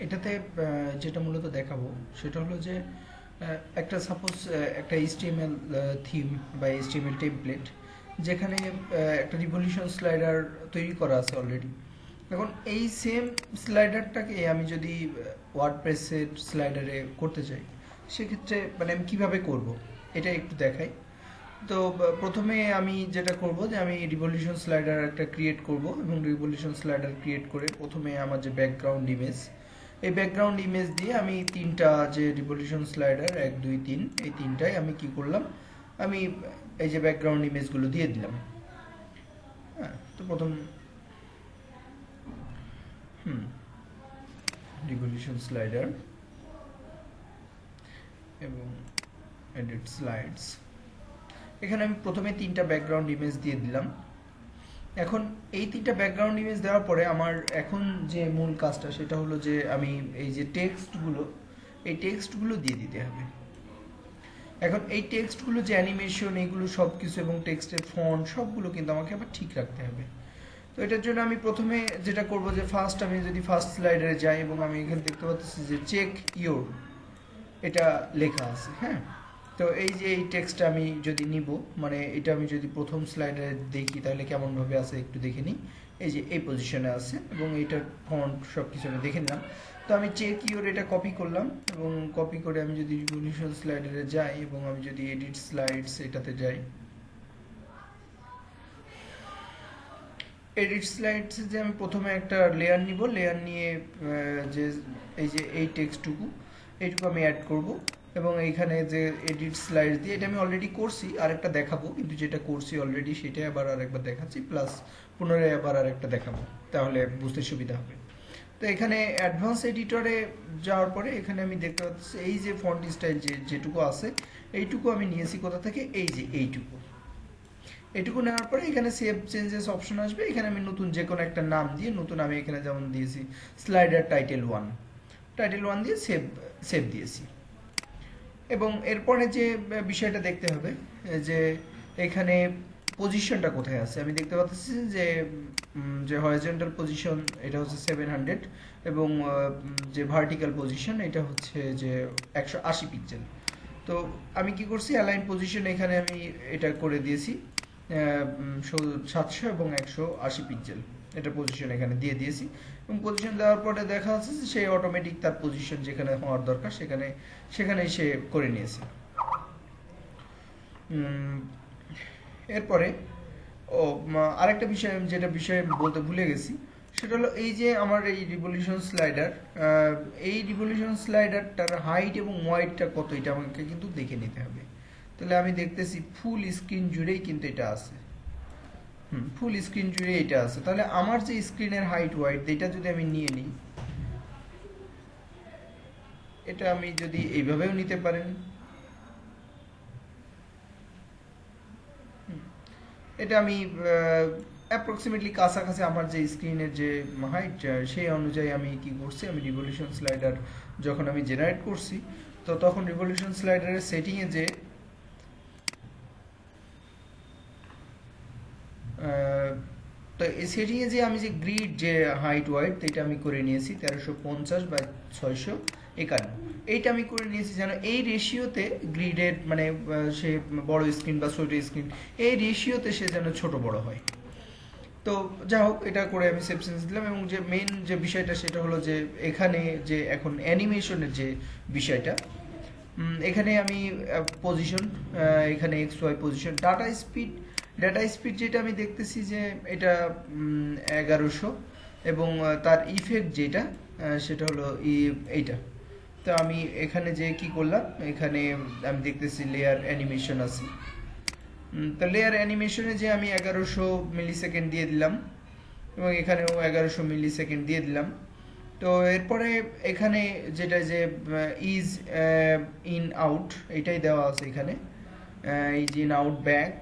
এটাতে যেটা মূলত দেখাবো সেটা হলো যে একটা সাপোজ একটা HTML থিম বা HTML টেমপ্লেট যেখানে একটা রিভলিউশন স্লাইডার তৈরি করা আছে অলরেডি। এখন এই সেম স্লাইডারটাকে আমি যদি ওয়ার্ডপ্রেসের স্লাইডারে করতে চাই, সেক্ষেত্রে মানে আমি কীভাবে করব এটা একটু দেখাই। তো প্রথমে আমি যেটা করব যে আমি রিভলিউশন স্লাইডার একটা ক্রিয়েট করব, এবং রিভলিউশন স্লাইডার ক্রিয়েট করে প্রথমে আমার যে ব্যাকগ্রাউন্ড ইমেজ, এই ব্যাকগ্রাউন্ড ইমেজ দিয়ে আমি তিনটা যে রিভলিউশন স্লাইডার 1 2 3 এই তিনটাই আমি কি করলাম, আমি এই যে ব্যাকগ্রাউন্ড ইমেজগুলো দিয়ে দিলাম। হ্যাঁ, তো প্রথম রিভলিউশন স্লাইডার এবং এডিট স্লাইডস, এখানে আমি প্রথমে তিনটা ব্যাকগ্রাউন্ড ইমেজ দিয়ে দিলাম। এখন এই তিনটা ব্যাকগ্রাউন্ড ইমেজ দেওয়ার পরে আমার এখন যে মূল কাজটা সেটা হলো যে আমি এই যে টেক্সটগুলো, এই টেক্সটগুলো দিয়ে দিতে হবে। এখন এই টেক্সটগুলো যে অ্যানিমেশন এইগুলো সব কিছু এবং টেক্সটের ফন্ট সবগুলো কিন্তু আমাকে আবার ঠিক রাখতে হবে। তো এটার জন্য আমি প্রথমে যেটা করব যে ফার্স্ট আমি যদি ফার্স্ট স্লাইডারে যাই এবং আমি এখানে দেখতে পাচ্ছি যে চেক ইউর এটা লেখা আছে। হ্যাঁ, তো এই যে এই টেক্সটটা আমি যদি নিব, মানে এটা আমি যদি প্রথম স্লাইডে দেখি তাহলে কেমনভাবে আছে একটু দেখে নিই। এই যে এই পজিশনে আছে এবং এইটার ফন্ট সব কিছু আমি দেখে নিলাম। তো আমি চেক ইউর এটা কপি করলাম, এবং কপি করে আমি যদি রিভলিউশন স্লাইডারে যাই এবং আমি যদি এডিট স্লাইডস এটাতে যাই, এডিট স্লাইডসে যে আমি প্রথমে একটা লেয়ার নিব, লেয়ার নিয়ে যে এই যে এই টেক্সটটুকু এইটুকু আমি অ্যাড করব, এবং এইখানে যে এডিট স্লাইড দিয়ে এটা আমি অলরেডি করছি, আরেকটা দেখাবো, কিন্তু যেটা করছি অলরেডি সেটাই আবার আরেকবার দেখাচ্ছি, প্লাস পুনরায় আবার আরেকটা দেখাবো, তাহলে বুঝতে সুবিধা হবে। তো এখানে অ্যাডভান্স এডিটরে যাওয়ার পরে এখানে আমি দেখতে পাচ্ছি এই যে ফন্ট স্টাইল যেটুকু আছে এইটুকু আমি নিয়েছি কোথা থেকে, এই যে এইটুকু নেওয়ার পরে এখানে সেভ চেঞ্জেস অপশন আসবে, এখানে আমি নতুন যে কোনো একটা নাম দিয়ে, নতুন আমি এখানে যেমন দিয়েছি স্লাইডার টাইটেল 1 দিয়ে সেভ দিয়েছি। এবং এরপরে যে বিষয়টা দেখতে হবে যে এখানে পজিশনটা কোথায় আছে। আমি দেখতে পাচ্ছি যে হরিজন্টাল পজিশন এটা হচ্ছে 700, এবং যে ভার্টিক্যাল পজিশন এটা হচ্ছে যে 180 পিক্সেল। তো আমি কি করছি, অ্যালাইন পজিশন এখানে আমি এটা করে দিয়েছি 700 এবং 180 পিক্সেল, এটা পজিশন এখানে দিয়ে দিয়েছি। এবং পজিশন দেওয়ার পরে দেখা যাচ্ছে যে সে অটোমেটিক তার পজিশন যেখানে হওয়ার দরকার সেখানেই সে করে নিয়েছে। এরপরে আরেকটা বিষয় যেটা বিষয়ে বলতে ভুলে গেছি, সেটা হলো এই যে আমার এই রিভলিউশন স্লাইডার, এই রিভলিউশন স্লাইডারটার হাইট এবং ওয়াইডটা কত এটা আমাকে কিন্তু দেখে নিতে হবে। তাহলে আমি দেখতেছি ফুল স্ক্রিন জুড়েই কিন্তু এটা আছে। ফুল স্ক্রিন জুড়ে এটা আছে। তাহলে আমার যে স্ক্রিনের হাইট ওয়াইড এটা যদি আমি নিয়ে নিই, এটা আমি যদি এইভাবেও নিতে পারেন, এটা আমি অ্যাপ্রক্সিমেটলি কাছাকাছি আমার যে স্ক্রিনের যে হাইট সেই অনুযায়ী আমি কি করছি, আমি রিভলিউশন স্লাইডার যখন আমি জেনারেট করছি, তো তখন রিভলিউশন স্লাইডারের সেটিংয়ে যে তো এই সেটিংয়ে যে আমি যে গ্রিড যে হাইট ওয়াইড এটা আমি করে নিয়েছি 1350 বাই 651, এইটা আমি করে নিয়েছি যেন এই রেশিওতে গ্রিডের মানে সে বড় স্ক্রিন বা ছোট স্ক্রিন এই রেশিওতে সে যেন ছোট বড় হয়। তো যাই হোক, এটা করে আমি সেভ চেঞ্জ দিলাম। এবং যে মেইন যে বিষয়টা সেটা হলো যে এখানে যে এখন অ্যানিমেশনের যে বিষয়টা, এখানে আমি পজিশন, এখানে XY পজিশন, ডাটা স্পিড যেটা আমি দেখতেছি যে এটা 1100, এবং তার ইফেক্ট যেটা সেটা হলো এইটা। তো আমি এখানে যে কি করলাম, এখানে আমি দেখতেছি লেয়ার অ্যানিমেশন আছে, তো লেয়ার অ্যানিমেশনে যে আমি 1100 মিলি সেকেন্ড দিয়ে দিলাম, এবং এখানেও 1100 মিলি সেকেন্ড দিয়ে দিলাম। তো এরপরে এখানে যেটা যে ইজ ইন আউট এটাই দেওয়া আছে এখানে, ইজ ইন আউট ব্যাক,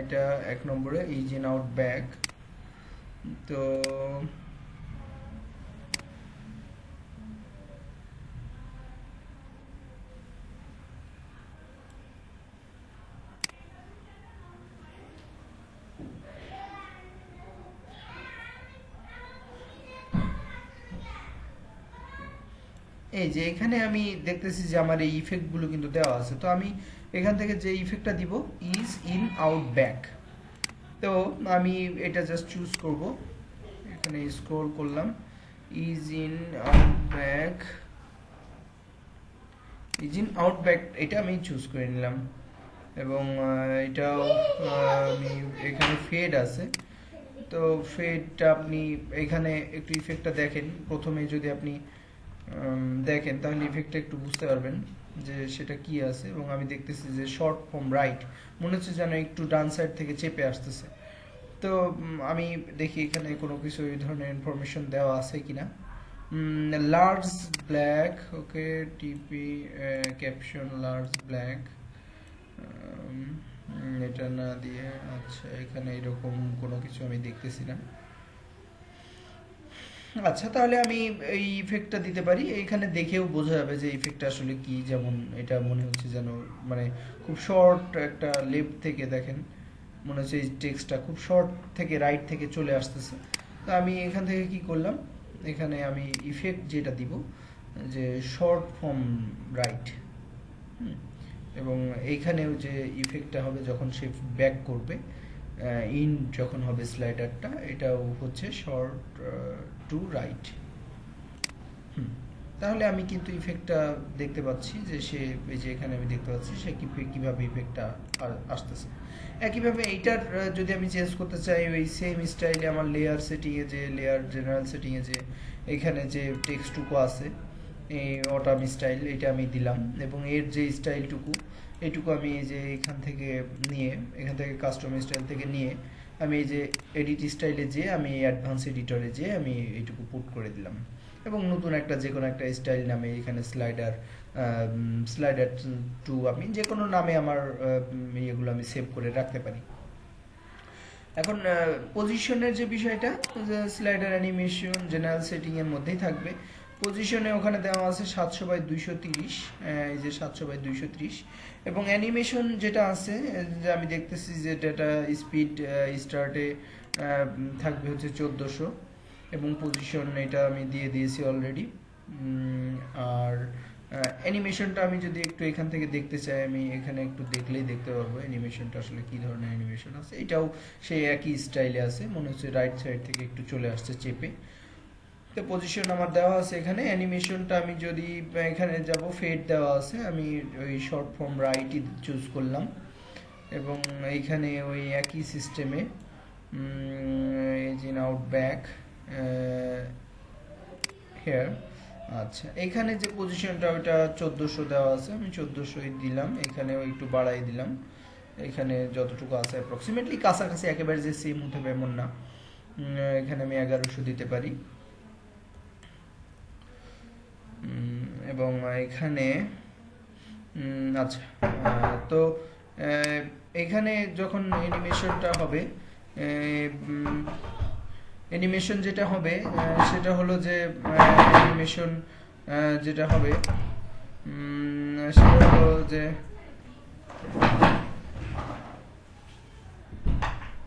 এটা 1 নম্বরে ইজ ইন আউট ব্যাক। তো এই যে এখানে আমি দেখতেছি যে আমার এই ইফেক্টগুলো কিন্তু দেওয়া আছে। তো আমি এখান থেকে যে ইফেক্টটা দিব ইজ ইন আউট ব্যাক, তো আমি এটা জাস্ট চুজ করব, এখানে স্ক্রল করলাম, is in out back, is in out back এটা আমি চুজ করে নিলাম। এবং এটাও আমি এখানে ফেড আছে, তো ফেডটা আপনি এখানে একটু ইফেক্টটা দেখেন, প্রথমে যদি আপনি দেখেন তাহলে ইফেক্টটা একটু বুঝতে পারবেন যে সেটা কি আছে। এবং আমি দেখতেছি যে শর্ট ফ্রম রাইট, মনে হচ্ছে যেন একটু ডান সাইড থেকে চেপে আসতেছে। তো আমি দেখি এখানে কোনো কিছু এই ধরনের ইনফরমেশন দেওয়া আছে কিনা। লার্জ ব্ল্যাক, ওকে, টিপি ক্যাপশন লার্জ ব্ল্যাক, এটা না দিয়ে, আচ্ছা এখানে এরকম কোনো কিছু আমি দেখতেছি না। আচ্ছা তাহলে আমি এই ইফেক্টটা দিতে পারি, এইখানে দেখেও বোঝা যাবে যে ইফেক্টটা আসলে কি। যেমন এটা মনে হচ্ছে যেন মানে খুব শর্ট একটা লেফট থেকে দেখেন, মনে হচ্ছে এই টেক্সটটা খুব শর্ট থেকে রাইট থেকে চলে আসতেছে। তো আমি এখান থেকে কি করলাম, এখানে আমি ইফেক্ট যেটা দিব যে শর্ট ফ্রম রাইট, এবং এইখানেও যে ইফেক্টটা হবে যখন সে ব্যাক করবে, ইন যখন হবে স্লাইডারটা, এটাও হচ্ছে শর্ট টু রাইট। তাহলে আমি কিন্তু ইফেক্টটা দেখতে পাচ্ছি যে সে, এই যে এখানে আমি দেখতে পাচ্ছি সে কিভাবে ইফেক্টটা আসতেছে। একইভাবে এইটার যদি আমি চেঞ্জ করতে চাই ওই সেম স্টাইলে, আমার লেয়ার সেটিংয়ে যে, লেয়ার জেনারেল সেটিংয়ে যে এখানে যে টেক্সটটুকু আছে, এই অটাম স্টাইল এটা আমি দিলাম, এবং এর যে স্টাইলটুকু এইটুকু আমি এই যে এখান থেকে নিয়ে, এখান থেকে কাস্টম স্টাইল থেকে নিয়ে আমি এই যে এডিট স্টাইলে যে আমি অ্যাডভান্স এডিটরে যে আমি এইটুকু পুট করে দিলাম, এবং নতুন একটা যে কোনো একটা স্টাইল নামে এখানে স্লাইডার টু আমি যে কোনো নামে আমার ইয়েগুলো আমি সেভ করে রাখতে পারি। এখন পজিশনের যে বিষয়টা, স্লাইডার অ্যানিমেশন জেনারেল সেটিংয়ের মধ্যেই থাকবে। পজিশনে ওখানে দেওয়া আছে 700/230, এই যে 700/230, এবং অ্যানিমেশন যেটা আছে যে আমি দেখতেছি যে ডেটা স্পিড স্টার্টে থাকবে হচ্ছে 1400, এবং পজিশন এটা আমি দিয়ে দিয়েছি অলরেডি। আর অ্যানিমেশনটা আমি যদি একটু এখান থেকে দেখতে চাই, আমি এখানে একটু দেখলেই দেখতে পারবো অ্যানিমেশনটা আসলে কি ধরনের অ্যানিমেশন আছে। এটাও সেই একই স্টাইলে আছে, মনে হচ্ছে রাইট সাইড থেকে একটু চলে আসছে চেপে। তো পজিশন আমার দেওয়া আছে এখানে। অ্যানিমেশনটা আমি যদি এখানে যাব, ফেড দেওয়া আছে, আমি ওই শর্ট ফর্ম রাইটই চুজ করলাম, এবং এইখানে ওই একই সিস্টেমে ইন আউট ব্যাক হেয়ার। আচ্ছা এখানে যে পজিশনটা ওইটা 1400 দেওয়া আছে, আমি 1400 দিলাম, এখানেও একটু বাড়াই দিলাম, এখানে যতটুকু আছে অ্যাপ্রক্সিমেটলি কাছাকাছি, একেবারে যে সেম হতে হবে এমন না। এখানে আমি 1100 দিতে পারি, এবং এখানে আচ্ছা তো এখানে যখন অ্যানিমেশনটা হবে, অ্যানিমেশন যেটা হবে সেটা হলো যে অ্যানিমেশন যেটা হবে সেটা হলো যে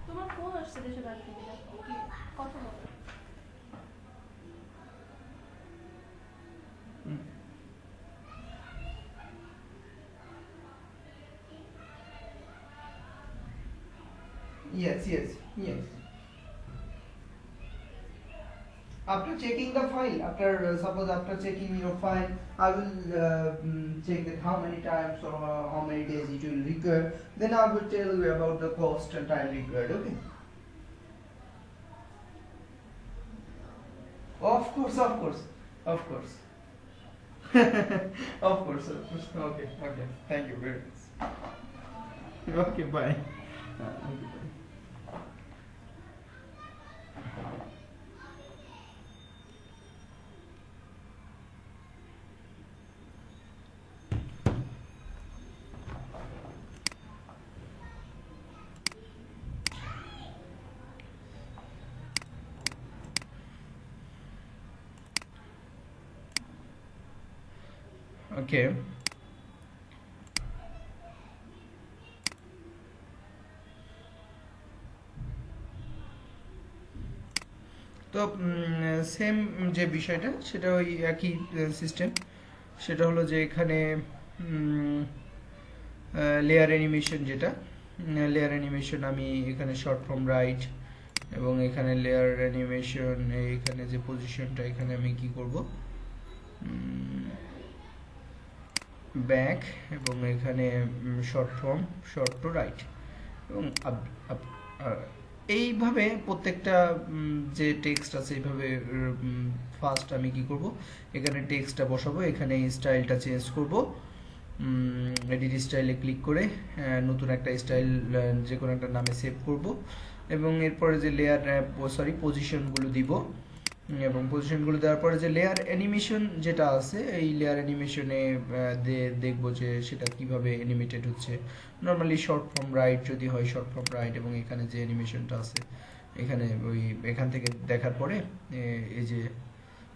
তোমার ফোন আসছে দেশে বাড়ি থেকে, কথা বলো। Yes. After checking the file, suppose after checking your file, I will check that how many times or how many days it will require. Then I will tell you about the cost and time required. Okay. Of course. Of course. Okay. Thank you very much. Okay, bye. Okay, bye. Okay. তো same যে বিষয়টা সেটা ওই একই system. সেটা হলো যে এখানে লেয়ার অ্যানিমেশন, যেটা লেয়ার অ্যানিমেশন আমি এখানে শর্ট ফর্ম রাইট, এবং এখানে লেয়ার অ্যানিমেশন এখানে যে পজিশনটা এখানে আমি কি করব, ব্যাক, এবং এখানে short form short to write, এবং এইভাবে প্রত্যেকটা যে টেক্সট আছে এইভাবে ফার্স্ট আমি কি করব, এখানে টেক্সটটা বসাবো, এখানে স্টাইলটা চেঞ্জ করব, এডিট স্টাইলে ক্লিক করে নতুন একটা স্টাইল যে কোনো একটা নামে সেভ করব, এবং এরপরে যে লেয়ার পজিশনগুলো দিব, এবং পজিশনগুলো দেওয়ার পরে যে লেয়ার অ্যানিমেশন যেটা আছে এই লেয়ার অ্যানিমেশনে দেখবো যে সেটা কিভাবে অ্যানিমেটেড হচ্ছে। নর্মালি শর্ট ফর্ম রাইট যদি হয় শর্ট ফর্ম রাইট, এবং এখানে যে অ্যানিমেশনটা আছে এখানে এখান থেকে দেখার পরে এই যে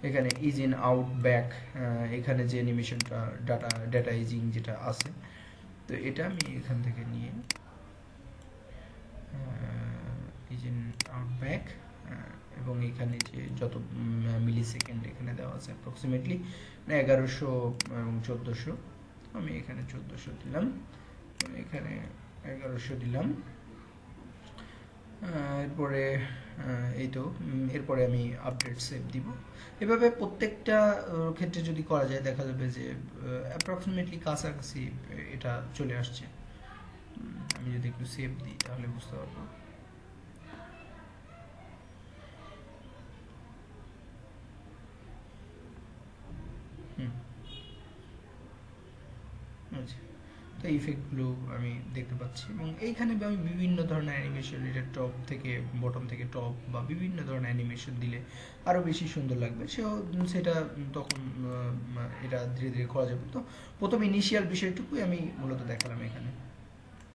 এখানে ইজ ইন আউট ব্যাক, এখানে যে অ্যানিমেশনটা ডাটা ইজিং যেটা আছে, তো এটা আমি এখান থেকে নিয়ে ইজ ইন আউট ব্যাক, এবং এখানে যে যত মিলি সেকেন্ড এখানে দেওয়া আছে অ্যাপ্রক্সিমেটলি 1100 এবং 1400, আমি এখানে 1400 দিলাম, এখানে 1100 দিলাম। এরপরে এই তো এরপরে আমি আপডেট সেভ দিব। এভাবে প্রত্যেকটা ক্ষেত্রে যদি করা যায় দেখা যাবে যে অ্যাপ্রক্সিমেটলি কাছাকাছি এটা চলে আসছে। আমি যদি একটু সেভ দিই তাহলে বুঝতে পারবো। আচ্ছা, তো ইফেক্টগুলো আমি দেখতে পাচ্ছি, এবং এইখানে আমি বিভিন্ন ধরনের অ্যানিমেশন, এটা টপ থেকে বটম থেকে টপ বা বিভিন্ন ধরনের অ্যানিমেশন দিলে আরও বেশি সুন্দর লাগবে, সেটা তখন এটা ধীরে ধীরে করা যাবে। তো প্রথম ইনিশিয়াল বিষয়টুকুই আমি মূলত দেখালাম এখানে।